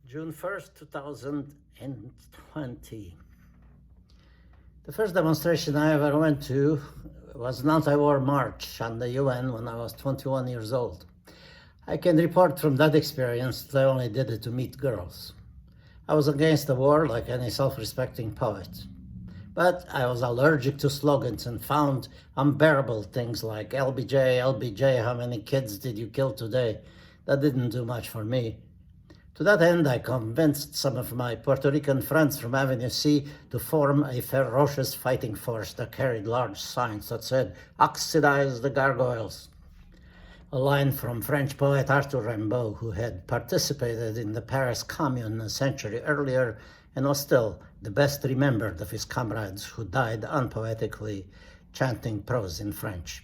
June 1st, 2020. The first demonstration I ever went to was an anti-war march on the UN when I was 21 years old. I can report from that experience that I only did it to meet girls. I was against the war like any self-respecting poet. But I was allergic to slogans and found unbearable things like LBJ, LBJ, how many kids did you kill today? That didn't do much for me. To that end, I convinced some of my Puerto Rican friends from Avenue C to form a ferocious fighting force that carried large signs that said, "Oxidize the gargoyles," a line from French poet Arthur Rimbaud, who had participated in the Paris Commune a century earlier and was still the best remembered of his comrades who died unpoetically chanting prose in French.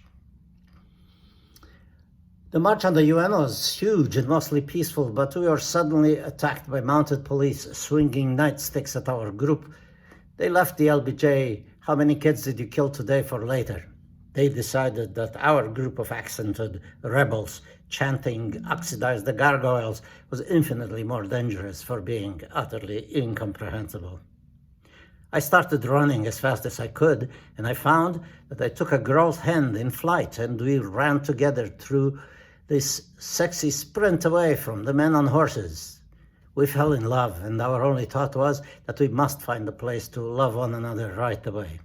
The march on the UN was huge and mostly peaceful, but we were suddenly attacked by mounted police swinging nightsticks at our group. They left the LBJ, "How many kids did you kill today?" for later. They decided that our group of accented rebels chanting "Oxidize the gargoyles" was infinitely more dangerous for being utterly incomprehensible. I started running as fast as I could, and I found that I took a girl's hand in flight, and we ran together through this sexy sprint away from the men on horses. We fell in love, and our only thought was that we must find a place to love one another right away.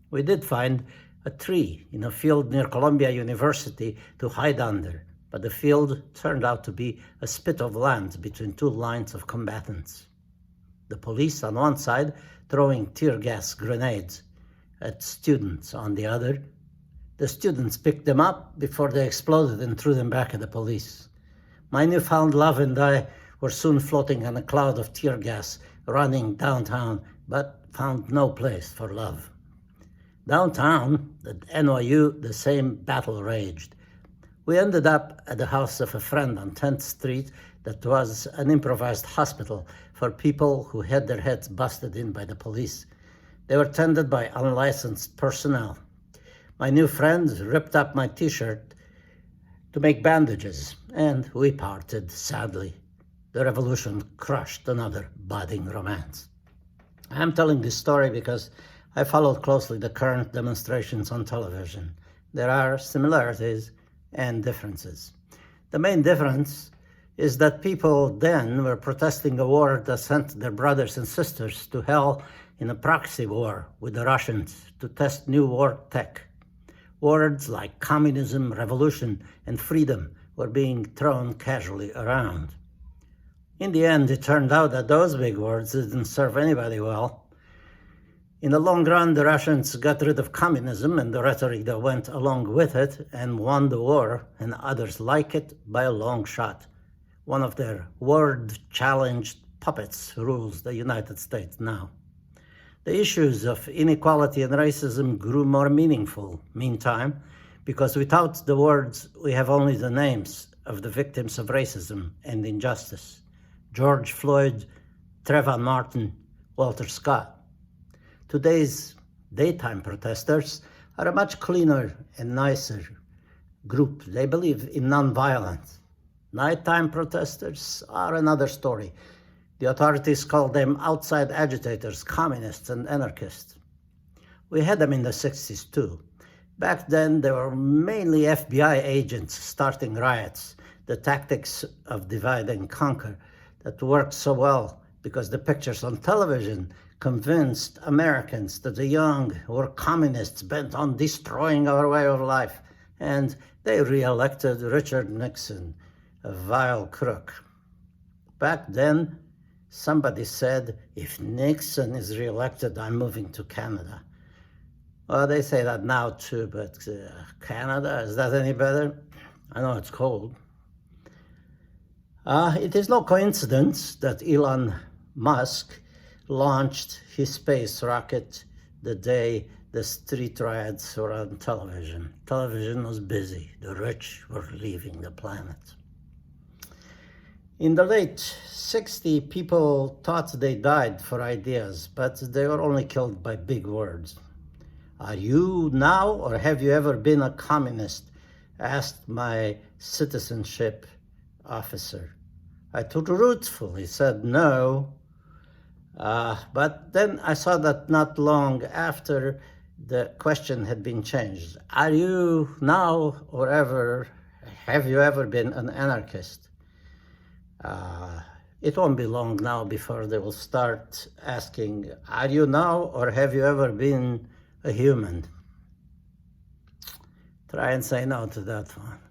We did find a tree in a field near Columbia University to hide under, but the field turned out to be a spit of land between two lines of combatants. The police on one side throwing tear gas grenades at students on the other. The students picked them up before they exploded and threw them back at the police. My newfound love and I were soon floating on a cloud of tear gas, running downtown, but found no place for love. Downtown, at NYU, the same battle raged. We ended up at the house of a friend on 10th Street that was an improvised hospital for people who had their heads busted in by the police. They were tended by unlicensed personnel. My new friend ripped up my t-shirt to make bandages, and we parted sadly. The revolution crushed another budding romance. I'm telling this story because I followed closely the current demonstrations on television. There are similarities and differences. The main difference is that people then were protesting a war that sent their brothers and sisters to hell in a proxy war with the Russians to test new war tech. Words like communism, revolution, and freedom were being thrown casually around. In the end, it turned out that those big words didn't serve anybody well. In the long run, the Russians got rid of communism and the rhetoric that went along with it and won the war, and others like it by a long shot. One of their word-challenged puppets rules the United States now. The issues of inequality and racism grew more meaningful, meantime, because without the words, we have only the names of the victims of racism and injustice: George Floyd, Trayvon Martin, Walter Scott. Today's daytime protesters are a much cleaner and nicer group. They believe in nonviolence. Nighttime protesters are another story. The authorities call them outside agitators, communists, and anarchists. We had them in the 60s too. Back then, they were mainly FBI agents starting riots, the tactics of divide and conquer that worked so well because the pictures on television convinced Americans that the young were communists bent on destroying our way of life, and they re-elected Richard Nixon, a vile crook. Back then, somebody said, "If Nixon is re-elected, I'm moving to Canada." Well, they say that now too, but Canada, is that any better? I know it's cold. It is no coincidence that Elon Musk launched his space rocket the day the street riots were on television. Television was busy. The rich were leaving the planet. In the late 60s, people thought they died for ideas, but they were only killed by big words. "Are you now, or have you ever been a communist?" asked my citizenship officer. I truthfully said no, but then I saw that not long after the question had been changed. Are you now or ever, have you ever been an anarchist? It won't be long now before they will start asking, are you now or have you ever been a human? Try and say no to that one.